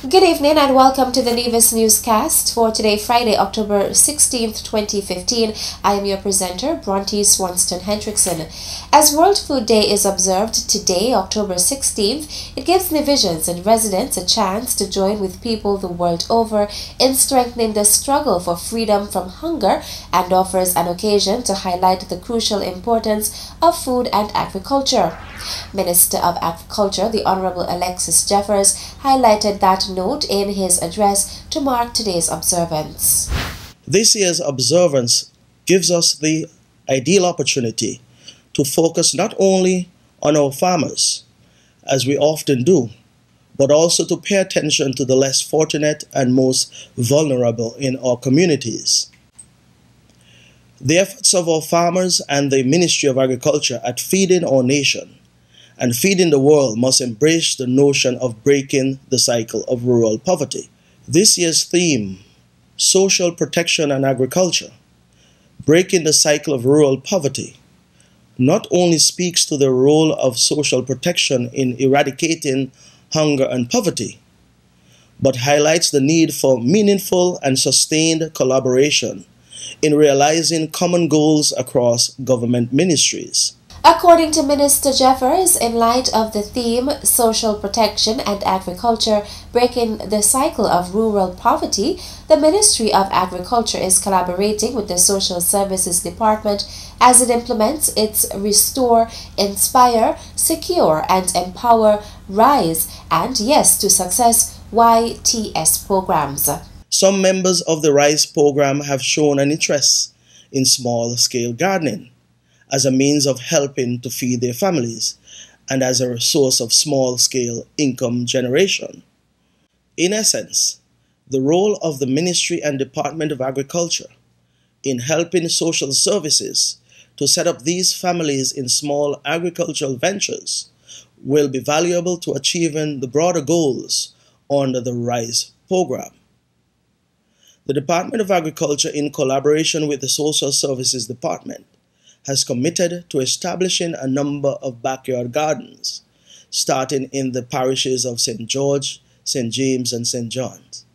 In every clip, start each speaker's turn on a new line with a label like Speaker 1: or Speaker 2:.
Speaker 1: Good evening and welcome to the Nevis Newscast for today, Friday, October 16th, 2015. I am your presenter, Bronte Swanston Hendrickson. As World Food Day is observed today, October 16th, it gives Nevisians and residents a chance to join with people the world over in strengthening the struggle for freedom from hunger and offers an occasion to highlight the crucial importance of food and agriculture. Minister of Agriculture, the Honorable Alexis Jeffers, highlighted that note in his address to mark today's observance.
Speaker 2: This year's observance gives us the ideal opportunity to focus not only on our farmers, as we often do, but also to pay attention to the less fortunate and most vulnerable in our communities. The efforts of our farmers and the Ministry of Agriculture at feeding our nation and feeding the world must embrace the notion of breaking the cycle of rural poverty. This year's theme, Social Protection and Agriculture, Breaking the Cycle of Rural Poverty, not only speaks to the role of social protection in eradicating hunger and poverty, but highlights the need for meaningful and sustained collaboration in realizing common goals across government ministries.
Speaker 1: According to Minister Jeffers, in light of the theme Social Protection and Agriculture, Breaking the Cycle of Rural Poverty, the Ministry of Agriculture is collaborating with the Social Services Department as it implements its Restore, Inspire, Secure and Empower, Rise and Yes to Success YTS programs.
Speaker 2: Some members of the RISE program have shown an interest in small-scale gardening as a means of helping to feed their families and as a source of small-scale income generation. In essence, the role of the Ministry and Department of Agriculture in helping social services to set up these families in small agricultural ventures will be valuable to achieving the broader goals under the RISE program. The Department of Agriculture, in collaboration with the Social Services Department, has committed to establishing a number of backyard gardens, starting in the parishes of St. George, St. James, and St. John's.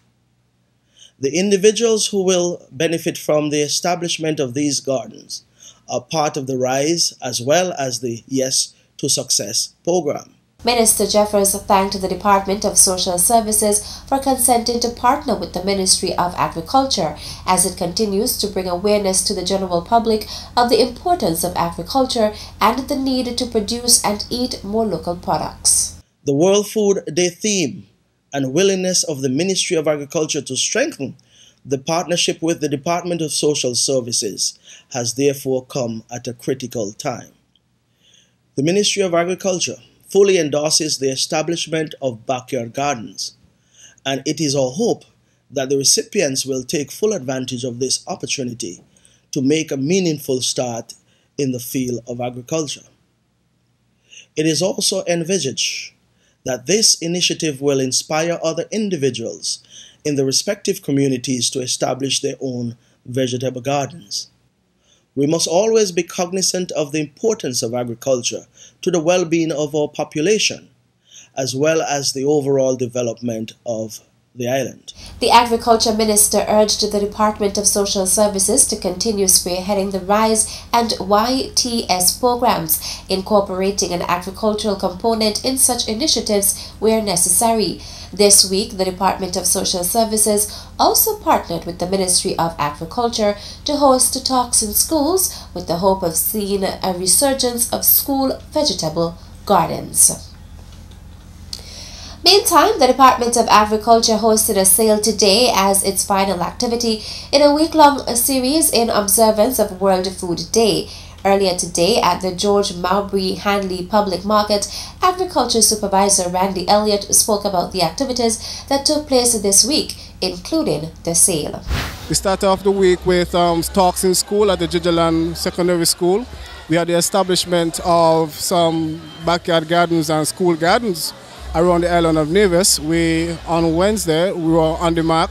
Speaker 2: The individuals who will benefit from the establishment of these gardens are part of the RISE as well as the Yes to Success program.
Speaker 1: Minister Jeffers thanked the Department of Social Services for consenting to partner with the Ministry of Agriculture as it continues to bring awareness to the general public of the importance of agriculture and the need to produce and eat more local products.
Speaker 2: The World Food Day theme and willingness of the Ministry of Agriculture to strengthen the partnership with the Department of Social Services has therefore come at a critical time. The Ministry of Agriculture fully endorses the establishment of backyard gardens, and it is our hope that the recipients will take full advantage of this opportunity to make a meaningful start in the field of agriculture. It is also envisaged that this initiative will inspire other individuals in the respective communities to establish their own vegetable gardens. We must always be cognizant of the importance of agriculture to the well-being of our population, as well as the overall development of the island.
Speaker 1: The Agriculture Minister urged the Department of Social Services to continue spearheading the RISE and YTS programs, incorporating an agricultural component in such initiatives where necessary. This week, the Department of Social Services also partnered with the Ministry of Agriculture to host talks in schools with the hope of seeing a resurgence of school vegetable gardens. Meantime, the Department of Agriculture hosted a sale today as its final activity in a week-long series in observance of World Food Day. Earlier today at the George Mowbray Hanley Public Market, Agriculture Supervisor Randy Elliott spoke about the activities that took place this week, including the sale.
Speaker 3: We started off the week with talks in school at the Jigeland Secondary School. We had the establishment of some backyard gardens and school gardens around the island of Nevis. On Wednesday, we were on the mark,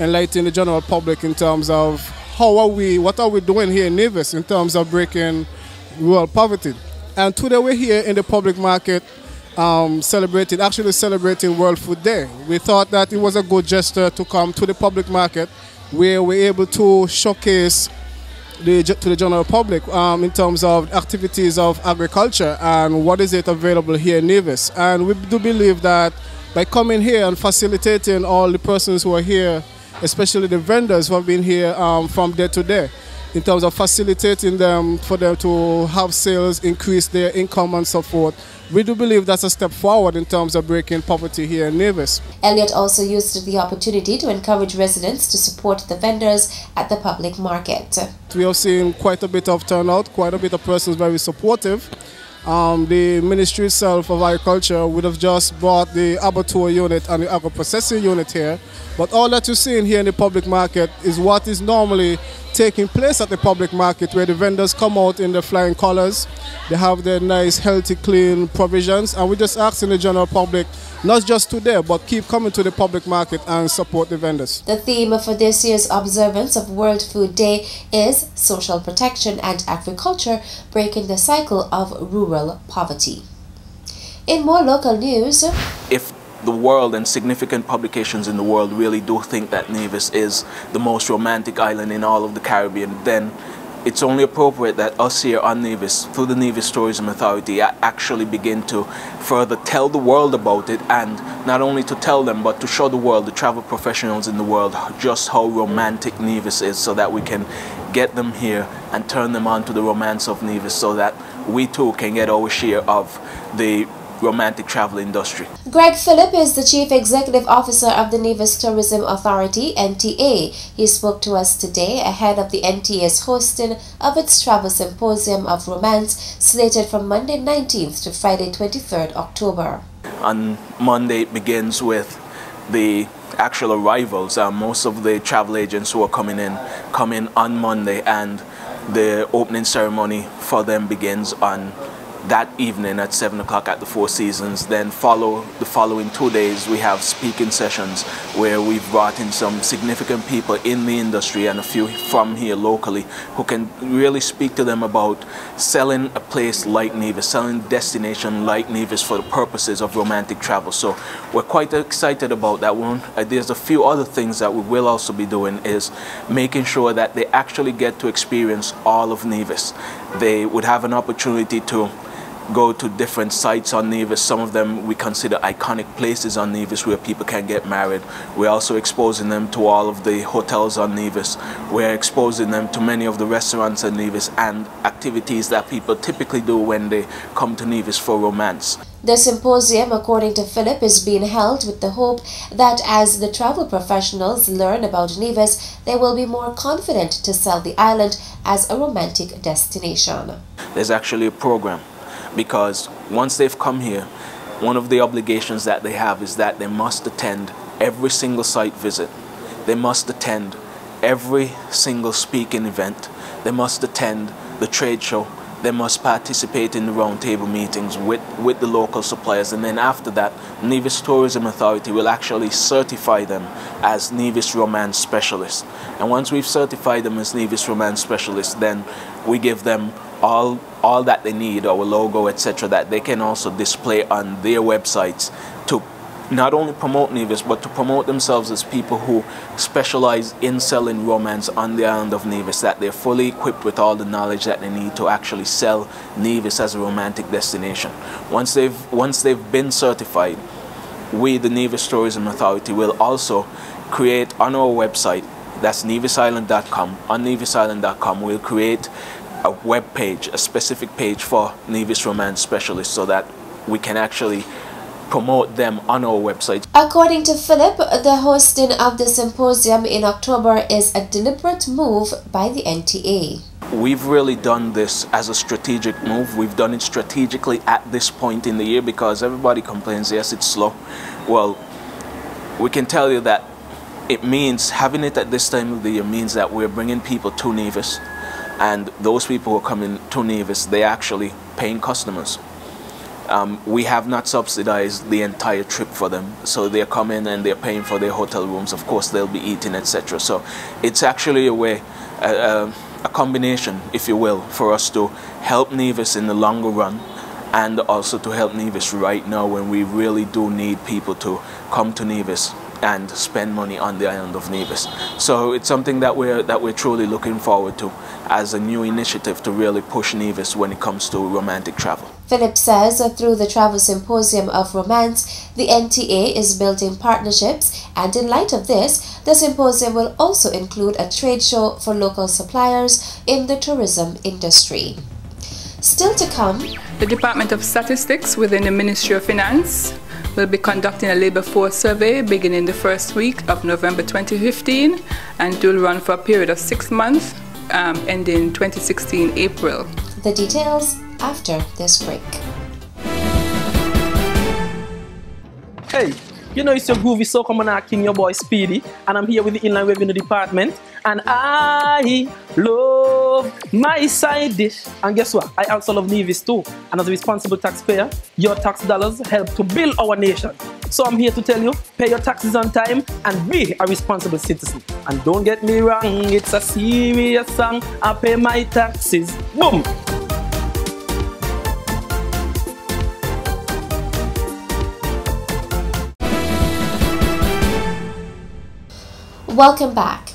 Speaker 3: enlightening the general public in terms of what are we doing here in Nevis in terms of breaking rural poverty. And today we're here in the public market celebrating World Food Day. We thought that it was a good gesture to come to the public market where we're able to showcase to the general public in terms of activities of agriculture and what is it available here in Nevis. And we do believe that by coming here and facilitating all the persons who are here, especially the vendors who have been here from day to day, in terms of facilitating them for them to have sales, increase their income and so forth, we do believe that's a step forward in terms of breaking poverty here in Nevis.
Speaker 1: Elliot also used the opportunity to encourage residents to support the vendors at the public market.
Speaker 3: We have seen quite a bit of turnout, quite a bit of persons very supportive. The Ministry itself of Agriculture would have just brought the abattoir unit and the agro-processing unit here, but all that you're seeing here in the public market is what is normally taking place at the public market, where the vendors come out in their flying colors, they have their nice, healthy, clean provisions, and we're just asking the general public, not just today, but keep coming to the public market and support the vendors.
Speaker 1: The theme for this year's observance of World Food Day is social protection and agriculture, breaking the cycle of rural poverty. In more local news,
Speaker 4: if the world and significant publications in the world really do think that Nevis is the most romantic island in all of the Caribbean, then it's only appropriate that us here on Nevis, through the Nevis Tourism Authority, actually begin to further tell the world about it, and not only to tell them, but to show the world, the travel professionals in the world, just how romantic Nevis is, so that we can get them here and turn them on to the romance of Nevis, so that we too can get our share of the romantic travel industry.
Speaker 1: Greg Phillip is the Chief Executive Officer of the Nevis Tourism Authority, NTA. He spoke to us today ahead of the NTA's hosting of its travel symposium of romance, slated from Monday 19th to Friday 23rd October.
Speaker 4: On Monday it begins with the actual arrivals. Most of the travel agents who are come in on Monday, and the opening ceremony for them begins on that evening at 7 o'clock at the Four Seasons. Then the following 2 days we have speaking sessions where we've brought in some significant people in the industry and a few from here locally who can really speak to them about selling a place like Nevis, selling a destination like Nevis for the purposes of romantic travel. So we're quite excited about that one. There's a few other things that we will also be doing, is making sure that they actually get to experience all of Nevis. They would have an opportunity to go to different sites on Nevis. Some of them we consider iconic places on Nevis where people can get married. We're also exposing them to all of the hotels on Nevis. We're exposing them to many of the restaurants on Nevis and activities that people typically do when they come to Nevis for romance.
Speaker 1: The symposium, according to Philip, is being held with the hope that as the travel professionals learn about Nevis, they will be more confident to sell the island as a romantic destination.
Speaker 4: There's actually a program, because once they've come here, one of the obligations that they have is that they must attend every single site visit. They must attend every single speaking event. They must attend the trade show. They must participate in the roundtable meetings with the local suppliers, and then after that, Nevis Tourism Authority will actually certify them as Nevis Romance Specialists. And once we've certified them as Nevis Romance Specialists, then we give them all that they need, our logo, etc., that they can also display on their websites to not only promote Nevis, but to promote themselves as people who specialize in selling romance on the island of Nevis, that they're fully equipped with all the knowledge that they need to actually sell Nevis as a romantic destination. Once they've been certified, we, the Nevis Tourism Authority, will also create on our website, that's nevisisland.com. On nevisisland.com, we'll create a web page, a specific page for Nevis Romance Specialists, so that we can actually promote them on our website.
Speaker 1: According to Philip, the hosting of the symposium in October is a deliberate move by the NTA.
Speaker 4: We've really done this as a strategic move. We've done it strategically at this point in the year, because everybody complains, yes, it's slow. Well, we can tell you that it means, having it at this time of the year means that we're bringing people to Nevis, and those people who are coming to Nevis, they're actually paying customers. We have not subsidized the entire trip for them, so they're coming and they're paying for their hotel rooms. Of course, they'll be eating, etc. So it's actually a way, a combination, if you will, for us to help Nevis in the longer run, and also to help Nevis right now when we really do need people to come to Nevis and spend money on the island of Nevis. So it's something that we're truly looking forward to as a new initiative to really push Nevis when it comes to romantic travel.
Speaker 1: Philip says through the Travel Symposium of Romance, the NTA is building partnerships, and in light of this, the symposium will also include a trade show for local suppliers in the tourism industry. Still to come,
Speaker 5: the Department of Statistics within the Ministry of Finance will be conducting a labor force survey beginning the first week of November 2015, and it will run for a period of 6 months, ending 2016 April.
Speaker 1: The details after this break.
Speaker 6: Hey, you know it's your groovy soca monarch king, your boy Speedy, and I'm here with the Inland Revenue Department, and I love my side dish. And guess what? I also love Nevis too. And as a responsible taxpayer, your tax dollars help to build our nation. So I'm here to tell you, pay your taxes on time and be a responsible citizen. And don't get me wrong, it's a serious song. I pay my taxes. Boom!
Speaker 1: Welcome back.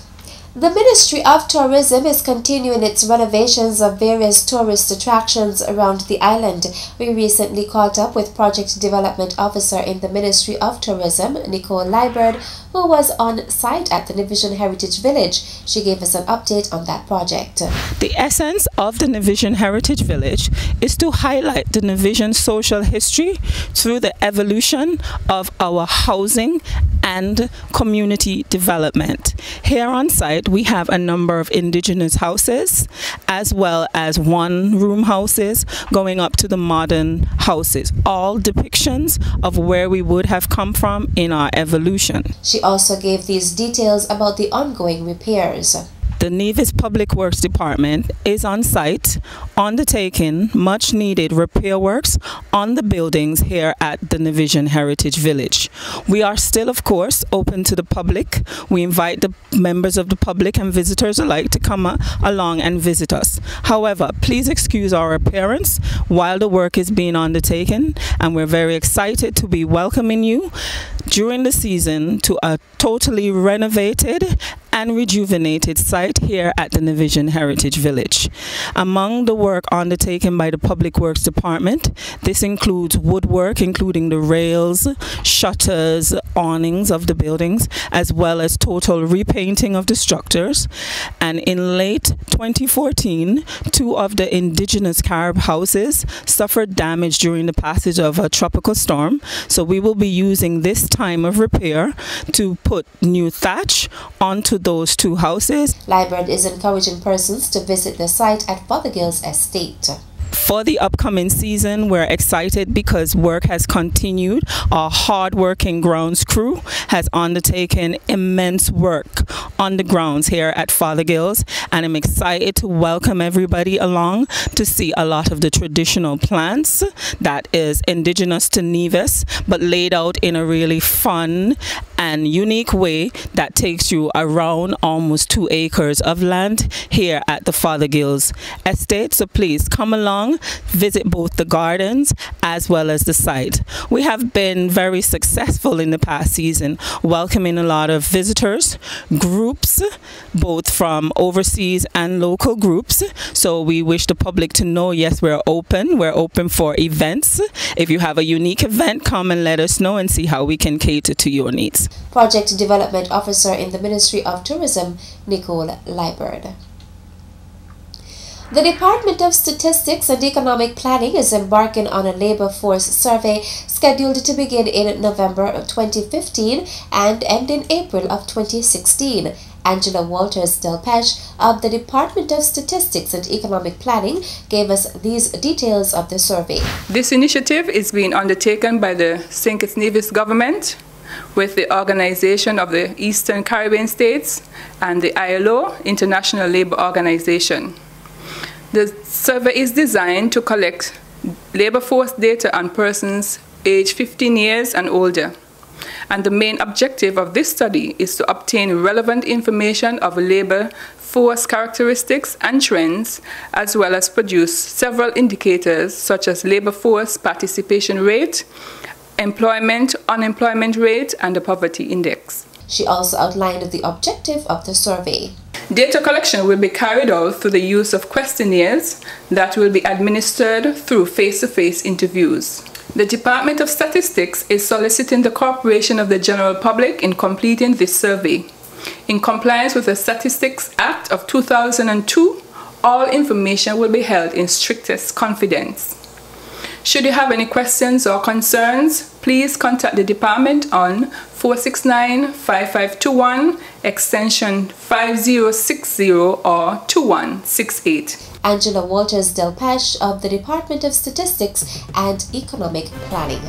Speaker 1: The Ministry of Tourism is continuing its renovations of various tourist attractions around the island. We recently caught up with Project Development Officer in the Ministry of Tourism, Nicole Liebert, who was on site at the Nivision Heritage Village. She gave us an update on that project.
Speaker 7: The essence of the Nivision Heritage Village is to highlight the Nivision social history through the evolution of our housing and community development. Here on site, we have a number of indigenous houses as well as one-room houses going up to the modern houses, all depictions of where we would have come from in our evolution.
Speaker 1: She also gave these details about the ongoing repairs.
Speaker 7: The Nevis Public Works Department is on site undertaking much needed repair works on the buildings here at the Nivision Heritage Village. We are still, of course, open to the public. We invite the members of the public and visitors alike to come along and visit us. However, please excuse our appearance while the work is being undertaken, and we're very excited to be welcoming you during the season to a totally renovated and rejuvenated site here at the Nivision Heritage Village. Among the work undertaken by the Public Works Department, this includes woodwork, including the rails, shutters, awnings of the buildings, as well as total repainting of the structures. And in late 2014, 2 of the indigenous Carib houses suffered damage during the passage of a tropical storm. So we will be using this time of repair to put new thatch onto those 2 houses.
Speaker 1: Liebert is encouraging persons to visit the site at Fothergill's estate.
Speaker 7: For the upcoming season, we're excited because work has continued. Our hard-working grounds crew has undertaken immense work on the grounds here at Fothergill's, and I'm excited to welcome everybody along to see a lot of the traditional plants that is indigenous to Nevis, but laid out in a really fun and unique way that takes you around almost 2 acres of land here at the Fothergill's estate. So please come along, visit both the gardens as well as the site. We have been very successful in the past season, welcoming a lot of visitors, groups, both from overseas and local groups. So we wish the public to know, yes, we're open for events. If you have a unique event, come and let us know and see how we can cater to your needs.
Speaker 1: Project Development Officer in the Ministry of Tourism, Nicole Liebert. The Department of Statistics and Economic Planning is embarking on a labor force survey scheduled to begin in November of 2015 and end in April of 2016. Angela Walters-Delpech of the Department of Statistics and Economic Planning gave us these details of the survey.
Speaker 5: This initiative is being undertaken by the St. Kitts Nevis government with the Organization of the Eastern Caribbean States and the ILO, International Labour Organization. The survey is designed to collect labor force data on persons aged 15 years and older, And the main objective of this study is to obtain relevant information of labor force characteristics and trends, as well as produce several indicators such as labor force participation rate, employment, unemployment rate, and the poverty index.
Speaker 1: She also outlined the objective of the survey.
Speaker 5: Data collection will be carried out through the use of questionnaires that will be administered through face-to-face interviews. The Department of Statistics is soliciting the cooperation of the general public in completing this survey. In compliance with the Statistics Act of 2002, all information will be held in strictest confidence. Should you have any questions or concerns, please contact the department on 469-5521, extension 5060 or 2168.
Speaker 1: Angela Walters Delpeche of the Department of Statistics and Economic Planning.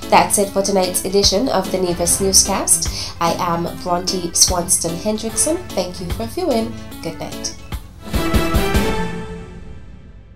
Speaker 1: That's it for tonight's edition of the Nevis Newscast. I am Bronte Swanston Hendrickson. Thank you for viewing. Good night.